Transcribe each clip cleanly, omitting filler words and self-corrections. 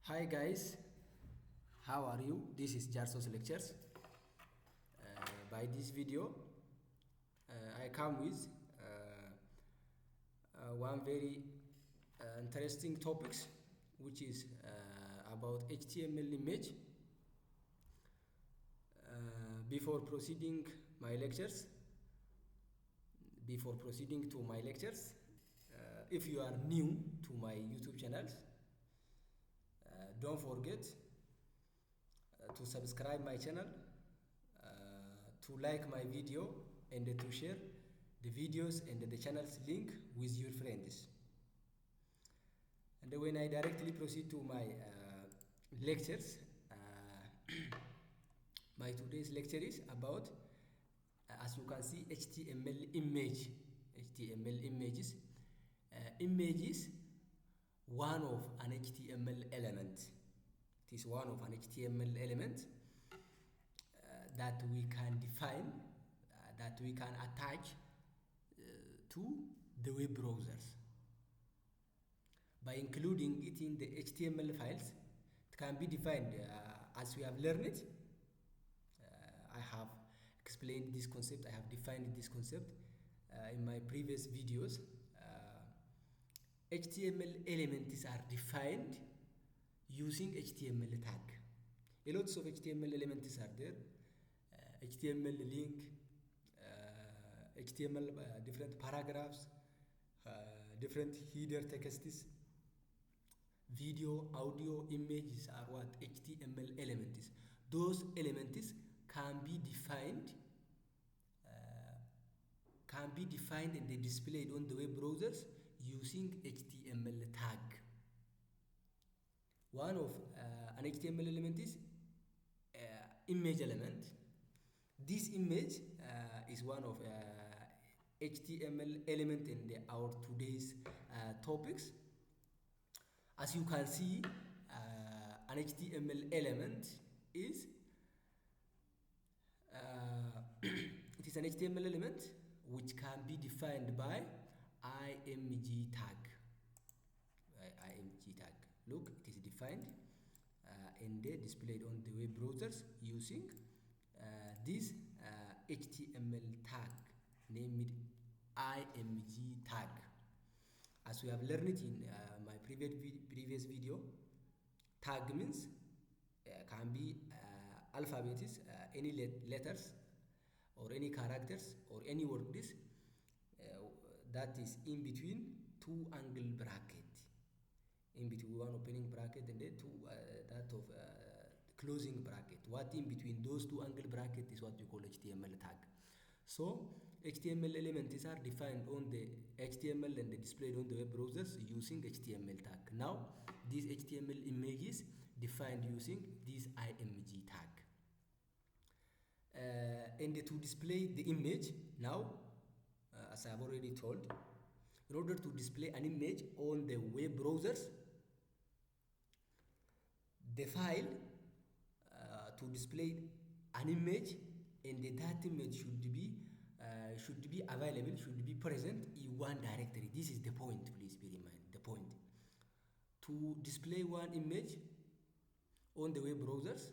Hi guys, how are you? This is Jarsos Lectures. By this video, I come with one very interesting topics, which is about HTML image. Before proceeding to my lectures, if you are new to my YouTube channels, don't forget to subscribe my channel, to like my video, and to share the videos and the channel's link with your friends. And when I directly proceed to my lectures, my today's lecture is about, as you can see, HTML images. Images, one of an HTML element. It is one of an HTML element that we can define, that we can attach to the web browsers. By including it in the HTML files, it can be defined as we have learned it. I have explained this concept, I have defined this concept in my previous videos. HTML elements are defined using HTML tag. A lots of HTML elements are there. HTML link, HTML different paragraphs, different header texts, video, audio, images are what HTML elements. Those elements can be defined and they displayed on the web browsers using HTML tag. One of an HTML element is image element. This image is one of HTML element in our today's topics. As you can see, an HTML element is it is an HTML element which can be defined by img tag. Img tag. Look, it is defined and they displayed on the web browsers using this HTML tag named img tag. As we have learned it in my previous video, tag means can be alphabets, any letters or any characters or any words that is in between two angle bracket, in between one opening bracket and then two that of closing bracket. What in between those two angle bracket is what we call HTML tag. So HTML elements are defined on the HTML and they displayed on the web browsers using HTML tag. Now this HTML image is defined using this img tag. And to display the image now, as I have already told, in order to display an image on the web browsers, the file to display an image and that image should be available, should be present in one directory. This is the point, please bear in mind, the point. To display one image on the web browsers,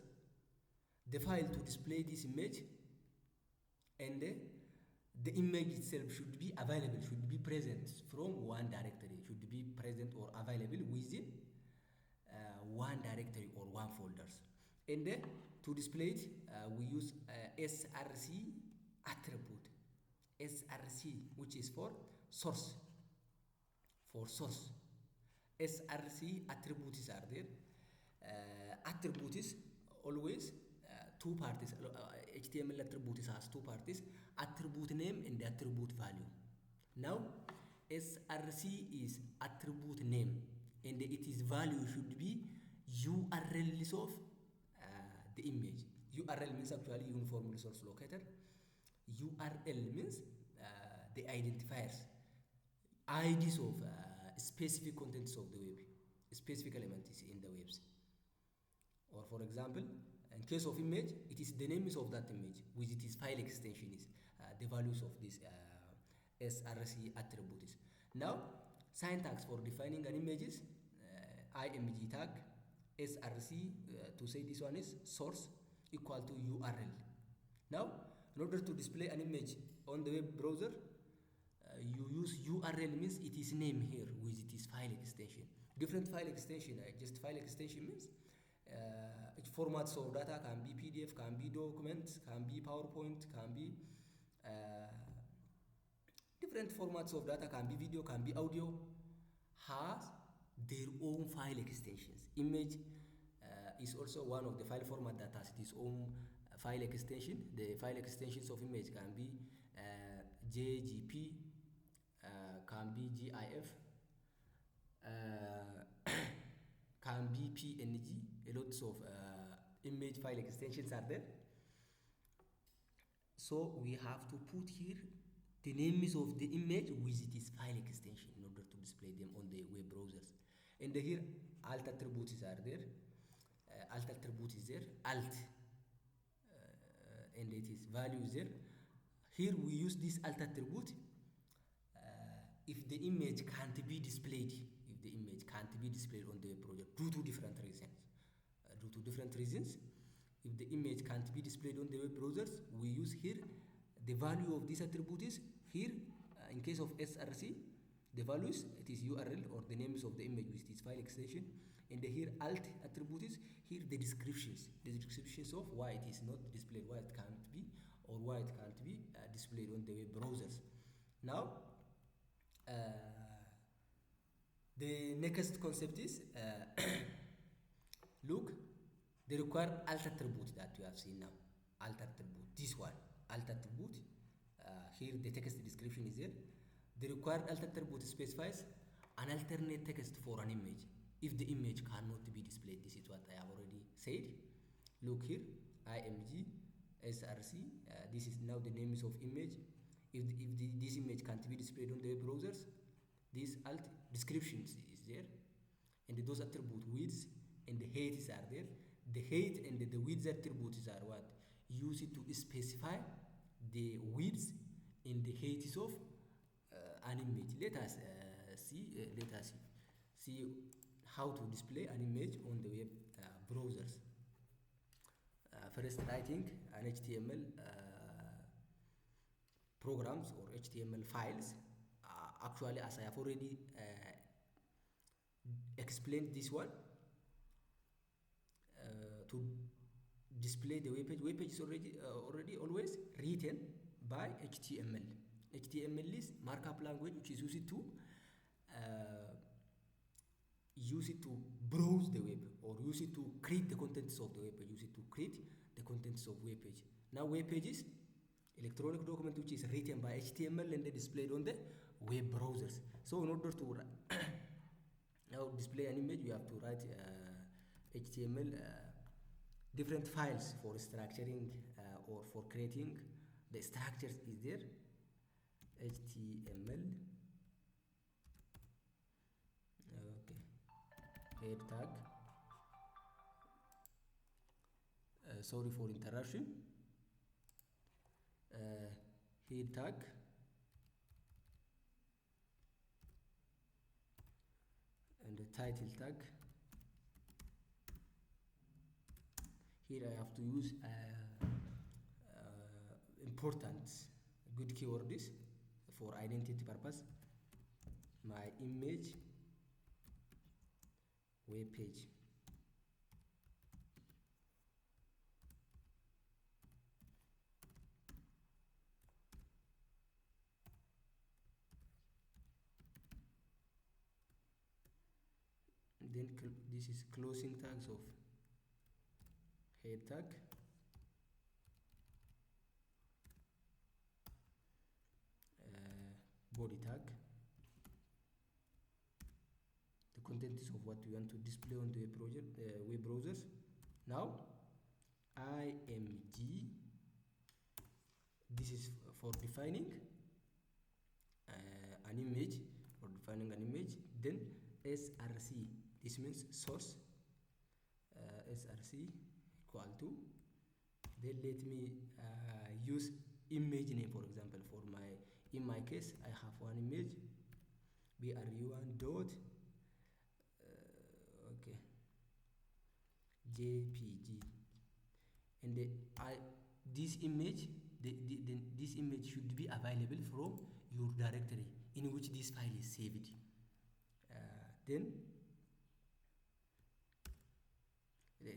the file to display this image and the image itself should be available, should be present from one directory, should be present or available within one directory or one folders. And to display it, we use SRC attribute. SRC, which is for source. SRC attributes are there. Attributes always two parties. HTML attributes has two parties: attribute name and attribute value. Now SRC is attribute name and its value should be URL of the image. URL means actually uniform resource locator. URL means the identifiers, IDs of specific contents of the web, specific elements in the webs. Or for example, in case of image, it is the names of that image with its file extension is the values of this SRC attributes. Now syntax for defining an image is img tag SRC, to say this one is source equal to URL. Now, in order to display an image on the web browser, you use URL, means it is name here with its file extension. Different file extension, just file extension means formats of data can be PDF, can be documents, can be PowerPoint, can be different formats of data, can be video, can be audio, has their own file extensions. Image is also one of the file format that has its own file extension. The file extensions of image can be JGP, can be GIF, can be PNG. Lots of image file extensions are there. So we have to put here the names of the image with its file extension in order to display them on the web browsers. And here alt attributes are there. Alt attribute is there. Alt and it is value is there. Here we use this alt attribute if the image can't be displayed. If the image can't be displayed on the web browser due to different reasons. If the image can't be displayed on the web browsers, we use here the value of this attribute is here. In case of SRC, the values, it is URL or the names of the image with its file extension. And here alt attribute is here the descriptions of why it is not displayed, why it can't be, or why it can't be displayed on the web browsers. Now, the next concept is look, the required alt attribute that you have seen now. Alt attribute, this one, alt attribute. Here the text description is there. The required alt attribute specifies an alternate text for an image if the image cannot be displayed. This is what I have already said. Look here, IMG, SRC. This is now the names of image. If this image can't be displayed on the web browsers, this alt descriptions is there, and those attribute widths and the heights are there. The height and the width attributes are what? Use it to specify the widths and the heights of an image. Let us see how to display an image on the web browsers. First, writing an HTML programs or HTML files. Actually, as I have already explained this one, to display the web page. Web page is already always written by HTML. HTML is markup language which is used to browse the web, or use it to create the contents of the web page. Use it to create the contents of web page. Now web page is electronic document which is written by HTML and then displayed on the web browsers. So in order to now display an image, you have to write HTML different files for structuring or for creating the structures is there. HTML, okay, head tag, sorry for interruption, head tag, and the title tag. Here I have to use important good keywords for identity purpose. My image web page. Then this is closing tags of head tag, body tag, the contents of what we want to display on the web browsers. Now IMG, this is for defining an image, then SRC, this means source, SRC equal to, then let me use image name. For example, in my case I have one image, bru1 dot okay, jpg, and this image, this image should be available from your directory in which this file is saved. Then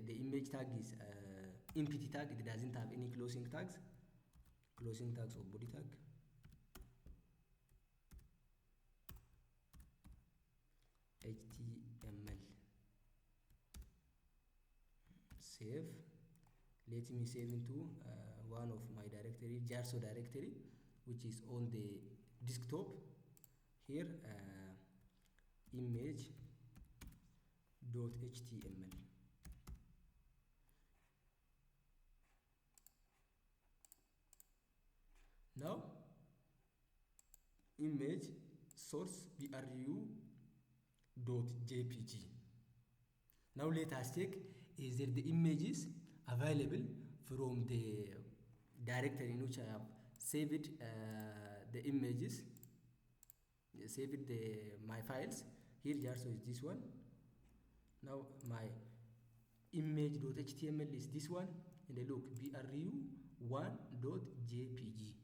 the image tag is empty tag. It doesn't have any closing tags or body tag. HTML save. Let me save into one of my directory, jarso directory, which is on the desktop. Here image.html. Now image source bru.jpg. now let us check, is there the images available from the directory in which I have saved the images, saved my files. Here jarso is this one. Now my image.html is this one, and look, bru1.jpg.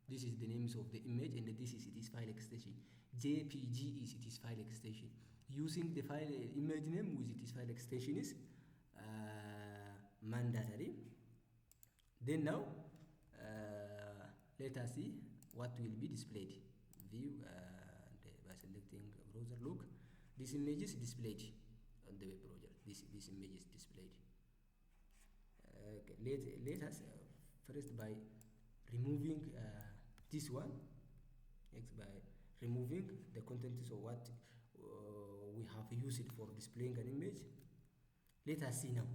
This is the names of the image, and this is its file extension. JPG is its file extension. Using the file image name with its file extension is mandatory. Then now let us see what will be displayed. View by selecting browser. Look, this image is displayed on the web browser. This image is displayed. Let us first by removing this one, by removing the contents of what we have used for displaying an image. Let us see now.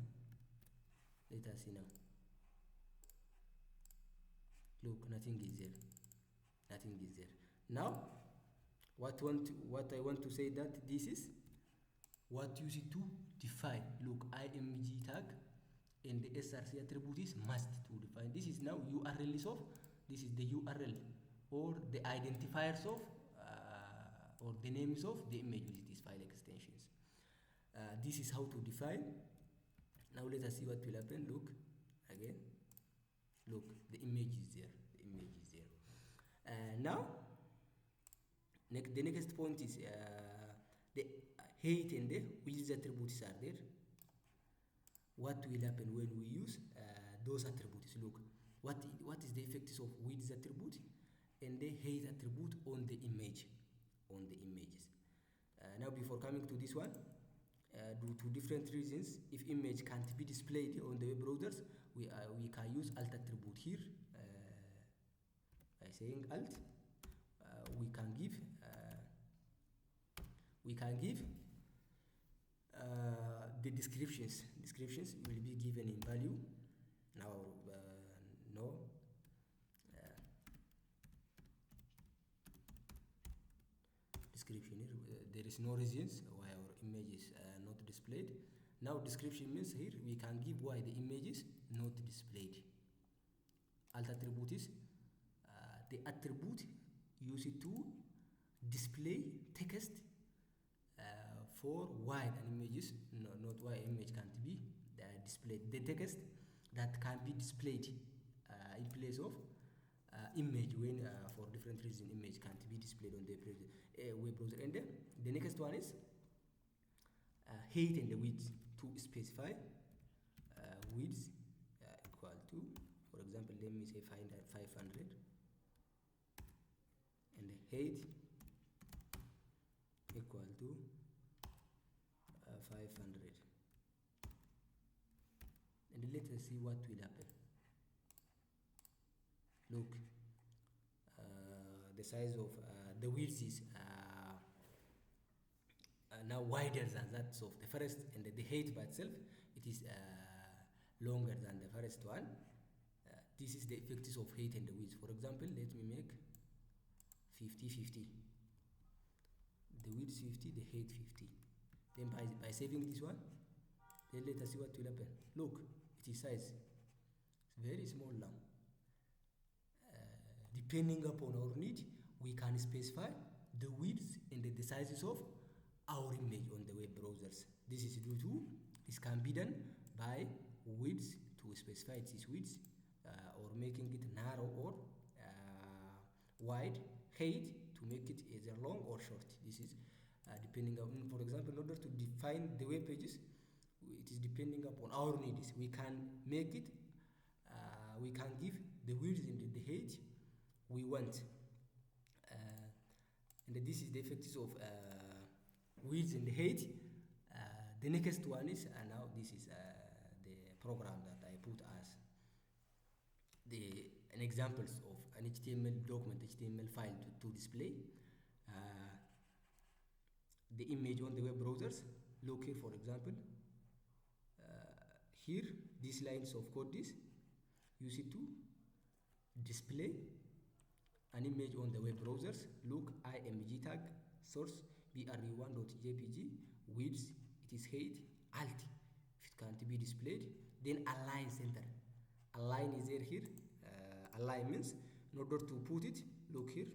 Look, nothing is there. Now what I want to say, that this is what you see to define. Look, img tag and the SRC attribute is must to define. This is now URLs of, this is the URL or the identifiers of or the names of the image with these file extensions. This is how to define. Now let us see what will happen. Look again. Look, the image is there. Now the next point is the height and the width attributes are there. What will happen when we use those attributes? Look, what is the effects of width attribute and the height attribute on the image, on the images. Now before coming to this one, due to different reasons, if image can't be displayed on the web browsers, we can use alt attribute here. By saying alt, we can give the descriptions will be given in value. Now no description here, there is no reasons why our image is not displayed. Now description means here we can give why the image is not displayed. Alt attribute is the attribute used to display text for why an image is not why image can't be displayed. The text that can be displayed in place of image when for different reasons image can't be displayed on the web browser. And the next one is height and the width, to specify width equal to, for example, let me say 500, and the height equal to 500, and let us see what will happen. Look, the size of the width is now wider than that of the first, and the height by itself it is longer than the first one. This is the effects of height and the width. For example, let me make 50-50. The width 50, the height 50. Then by saving this one, then let us see what will happen. Look, it is size. It's very small now. Depending upon our need, we can specify the width and the sizes of our image on the web browsers. This is due to, this can be done by width, to specify its width, or making it narrow or wide, height to make it either long or short. This is depending on, for example, in order to define the web pages, it is depending upon our needs. We can make it, we can give the width and the height we want, and this is the effects of width and height. The next one is, now this is the program that I put as an examples of an HTML document, HTML file to display the image on the web browsers. Look here, for example, here these lines of code is use it to display an image on the web browsers. Look, img tag, source bru1.jpg, width, it is height, alt, if it can't be displayed, then align center. Align is there here. Align means in order to put it, look here,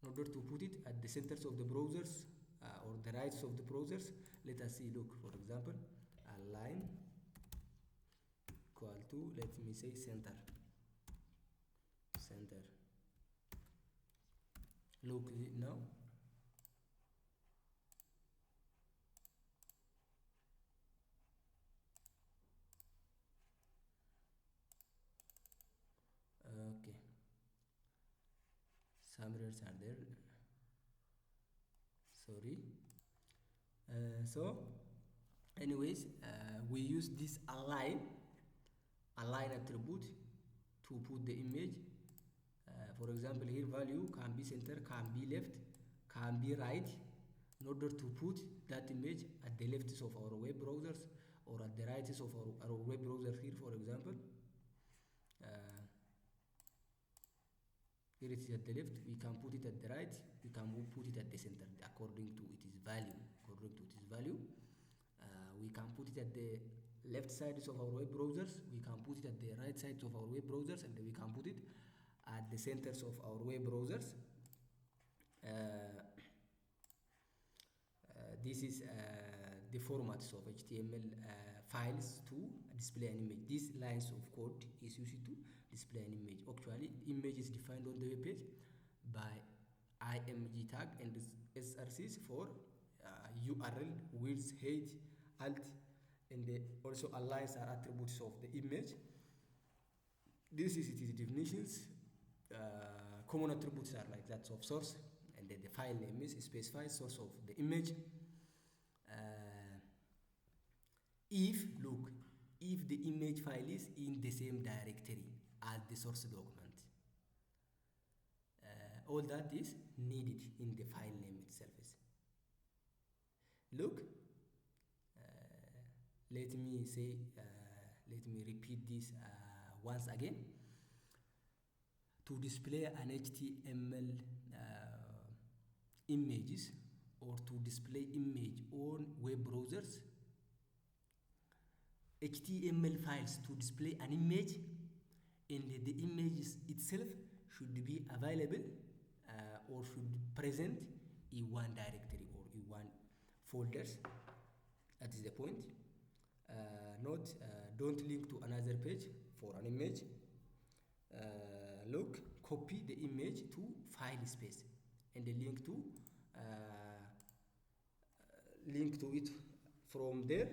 in order to put it at the centers of the browsers or the rights of the browsers. Let us see, look, for example, align equal to, let me say, center. Look now, okay, some errors are there, sorry. So anyways, we use this align attribute to put the image. For example, here value can be center, can be left, can be right, in order to put that image at the left of our web browsers or at the right of our web browser. Here, for example, here it is at the left, we can put it at the right, we can put it at the center according to its value. We can put it at the left sides of our web browsers, we can put it at the right sides of our web browsers, and we can put it at the centers of our web browsers. This is the formats of HTML files to display an image. These lines of code is used to display an image. Actually, image is defined on the web page by img tag and SRCs for URL, width, height, alt, and also aligns are attributes of the image. This is its definitions. Common attributes are like that of source, and then the file name is specified source of the image. If the image file is in the same directory as the source document, all that is needed in the file name itself. Look, let me repeat this once again. To display an HTML images or to display image on web browsers, HTML files to display an image, and the image itself should be available or should present in one directory or in one folders. That is the point. Don't link to another page for an image. Look, copy the image to file space and the link to it from there.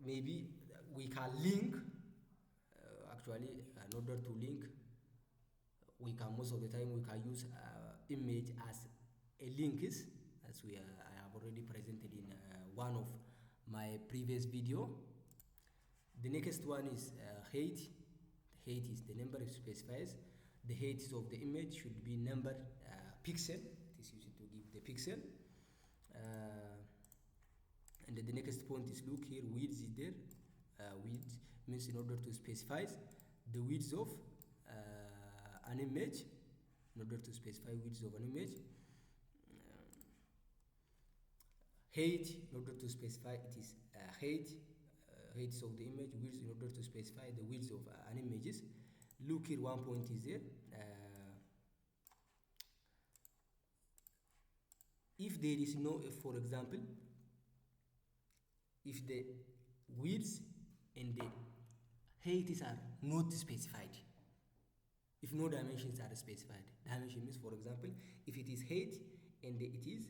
Maybe we can link. Actually, in order to link, we can most of the time we can use image as a link is, as I have already presented in one of my previous video. The next one is height. The height is the number it specifies. The height of the image should be number pixel. It is used to give the pixel. And the next point is, look here, width is there. Width means in order to specify the width of an image. In order to specify width of an image. Height, in order to specify it is height. Height of the image, width in order to specify the width of an images. Look here, one point is there. If there is no, if for example, if the widths and the heights are not specified, if no dimensions are specified, dimension means, for example, if it is height and it is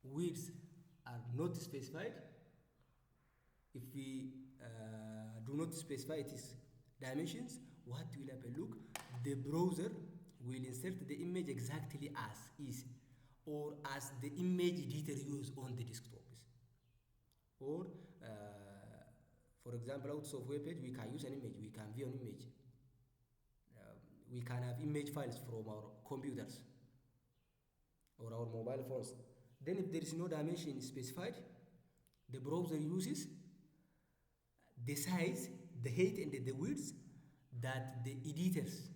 widths are not specified, if we do not specify its dimensions, what will happen? Look, the browser will insert the image exactly as is, or as the image editor use on the desktop. Or for example, out of webpage, we can use an image, we can view an image, we can have image files from our computers or our mobile phones. Then if there is no dimension specified, the browser uses the size, the height and the width that the editors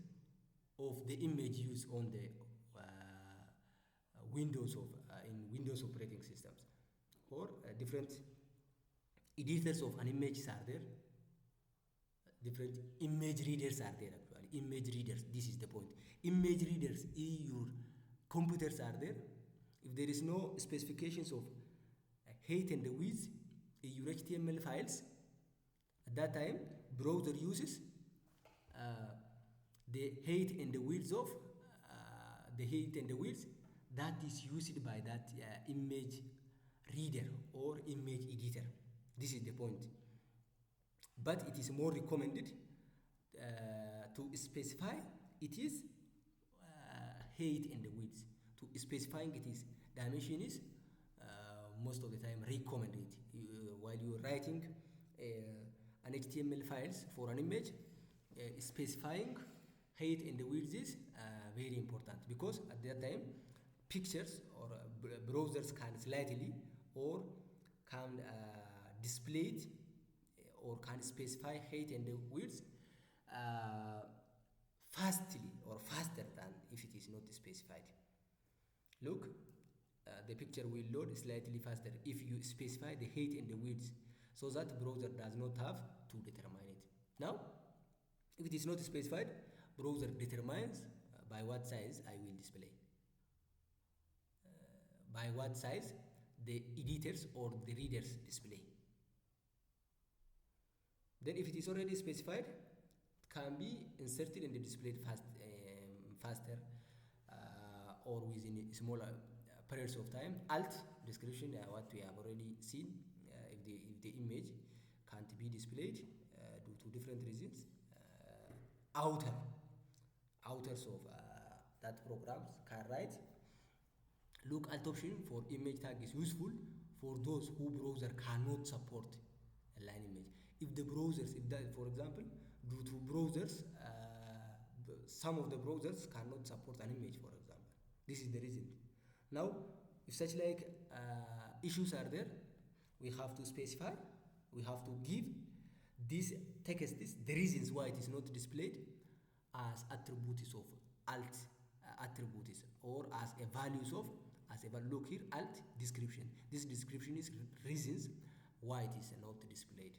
of the image use on the Windows of in Windows operating systems, or different editors of an image are there, different image readers are there. Actually, image readers, this is the point. Image readers in your computers are there. If there is no specifications of height and the width in your HTML files, at that time browser uses the height and the width of the height and the width that is used by that image reader or image editor. This is the point. But it is more recommended to specify it is height and the width. To specifying it is dimension is most of the time recommended. While you're writing an HTML files for an image, specifying height and the width is very important, because at that time pictures or browsers can slightly or can display it or can specify height and the width fastly or faster than if it is not specified. Look, the picture will load slightly faster if you specify the height and the width, so that browser does not have to determine it. Now, if it is not specified, browser determines by what size I will display. By what size the editors or the readers display. Then if it is already specified, can be inserted and displayed faster or within smaller periods of time. Alt description, what we have already seen, if the image can't be displayed due to different reasons. Outers of that programs can write. Look, alt option for image tag is useful for those who browser cannot support a line image. If the browsers, if that, for example, due to browsers, some of the browsers cannot support an image, for example. This is the reason. Now, if such like issues are there, we have to specify, we have to give this text, the reasons why it is not displayed as attributes of alt attributes, or as a values of, as a value. Look here, alt description. This description is reasons why it is not displayed.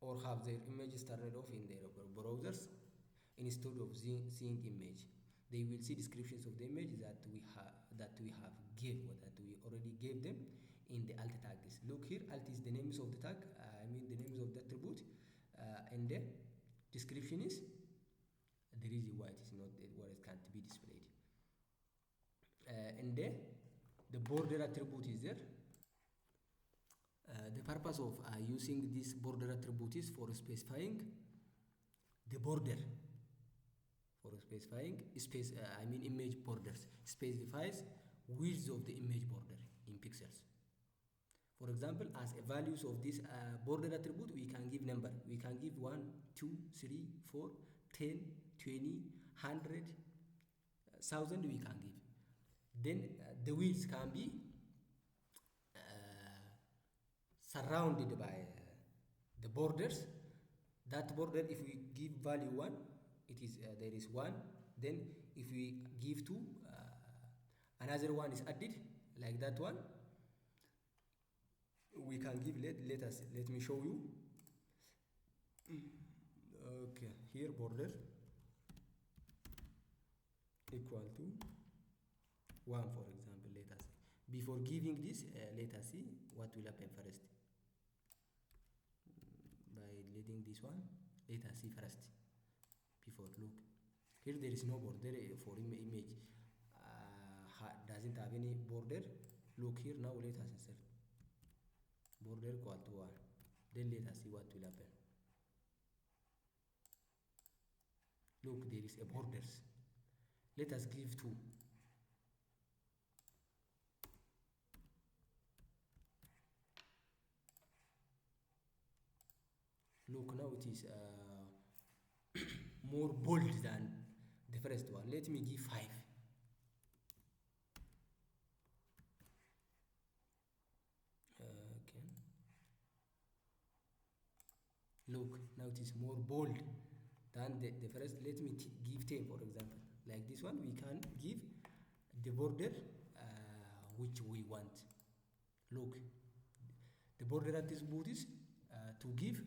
Or have their images turned off in their browsers instead of seeing image. They will see descriptions of the image that we have already gave them in the alt tag list. Look here, alt is the names of the tag, the names of the attribute, and the description is the reason why it is not, why it can't be displayed. And the border attribute is there. The purpose of using this border attribute is for specifying the border, for specifying image borders, specifies width of the image border in pixels. For example, as a values of this border attribute, we can give number. We can give 1, 2, 3, 4, 10, 20, 100, 1,000 we can give. Then the width can be surrounded by the borders. That border, if we give value 1, it is there is 1. Then if we give 2, another 1 is added, like that one. We can give, let me show you. Okay, here border equal to 1 for example, let us say. Before giving this, let us see what will happen first. By letting this one, let us see first. Before, look, here there is no border for image, doesn't have any border. Look here, now let us insert border equal to 1. Then let us see what will happen. Look, there is a borders. Let us give 2. Look, now it is more bold than the first one. Let me give 5. Okay. Look, now it is more bold than the first. Let me give 10 for example. Like this one, we can give the border which we want. Look, the border attribute is to give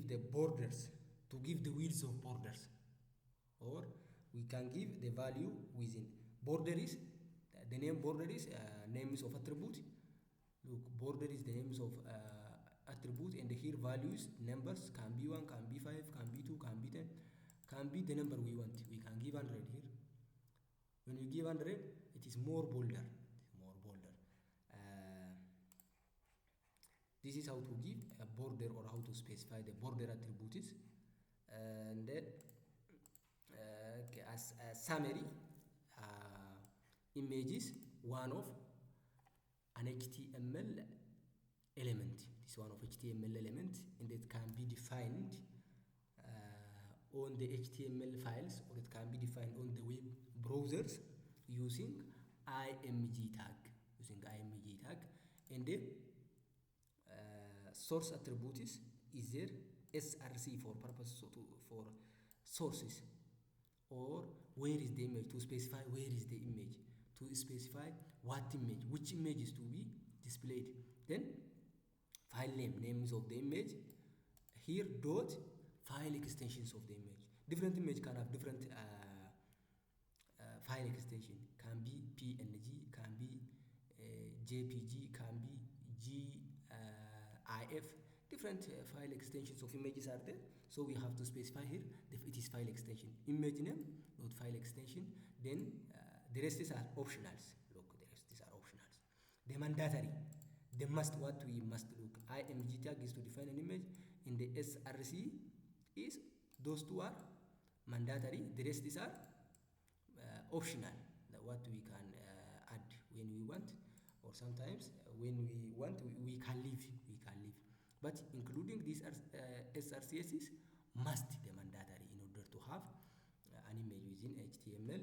the borders, to give the width of borders, or we can give the value within. Border is the name, border is names of attribute. Look, border is the names of attribute, and here values, numbers, can be 1, can be 5, can be 2, can be 10, can be the number we want. We can give 100 here. When we give 100, it is more bolder. This is how to give a border, or how to specify the border attributes. And then as a summary, image is one of an HTML element. This one of HTML element, and it can be defined on the HTML files, or it can be defined on the web browsers using img tag. And the source attribute is there SRC for purpose for sources, or where is the image, to specify where is the image, to specify what image, which image is to be displayed. Then file name, names of the image. Here dot file extensions of the image. Different image can have different file extension. Can be PNG, can be JPG, can be GIF. Different file extensions of images are there. So we have to specify here if it is file extension. Image name, not file extension. Then the rest are optionals. Look, the rest are optionals. The mandatory, the must, what we must look. img tag is to define an image. In the SRC is those two are mandatory. The rest is are optional. What we can add when we want, or sometimes when we want, we can leave. But including these SRCS is must, the mandatory, in order to have an image within HTML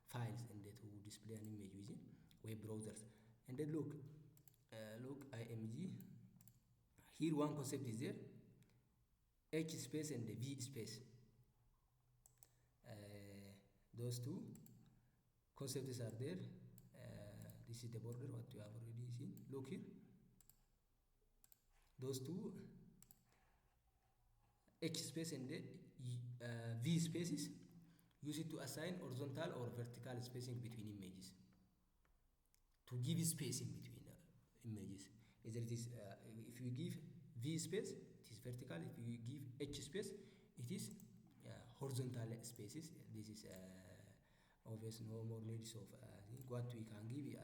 files, and to display an image within web browsers. And then look, img. Here one concept is there, H space and the V space. Those two concepts are there. This is the border, what you have already seen. Look here, those two, H space and the V spaces, use it to assign horizontal or vertical spacing between images, to give spacing between images. Either it is if you give V space, it is vertical. If you give H space, it is horizontal spaces. This is obvious, no more needs of what we can give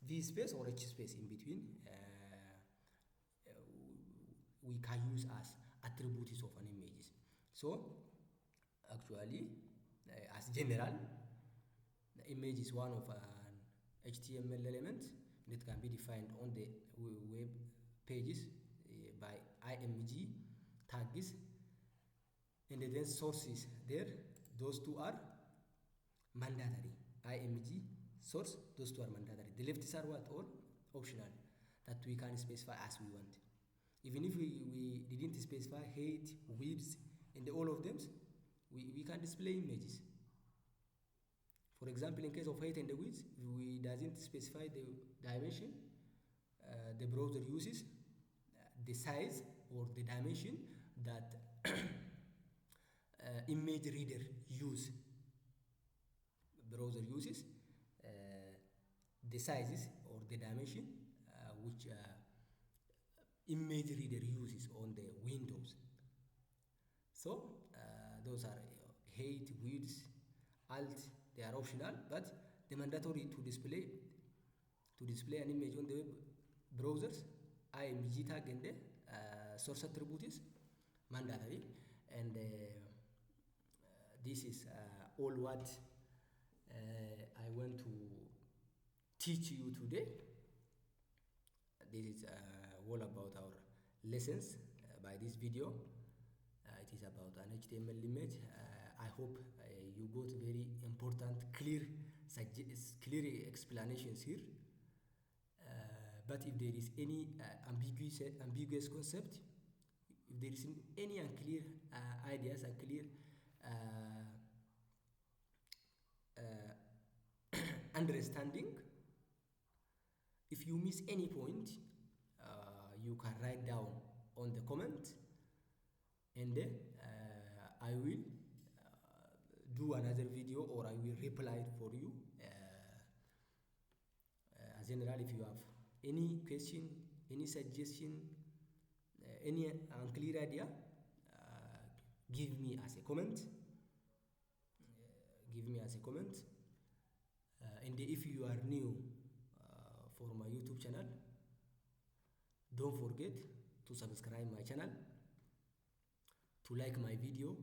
V space or H space in between. We can use as attributes of an image. So actually, as general, the image is one of an HTML element that can be defined on the web pages by img tags, and then sources there. Those two are mandatory. img source, those two are mandatory. The lefts are what? All optional, that we can specify as we want. Even if we didn't specify height, width, and all of them, we can display images. For example, in case of height and the width, we doesn't specify the dimension. The browser uses the size or the dimension that image reader browser uses, the sizes or the dimension which image reader uses on the Windows. So those are height, width, alt. They are optional, but the mandatory to display an image on the web browsers, img tag and the source attribute is mandatory. And this is all what I want to teach you today. This is all about our lessons by this video. It is about an HTML image. I hope you got very important, clear explanations here. But if there is any ambiguous concept, if there is any unclear ideas, unclear understanding, if you miss any point, you can write down on the comment, and I will do another video, or I will reply for you. As general, if you have any question, any suggestion, any unclear idea, give me as a comment. And if you are new for my YouTube channel, don't forget to subscribe my channel, to like my video,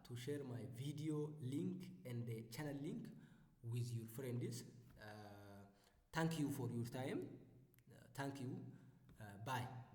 to share my video link and the channel link with your friends. Thank you for your time. Thank you. Bye.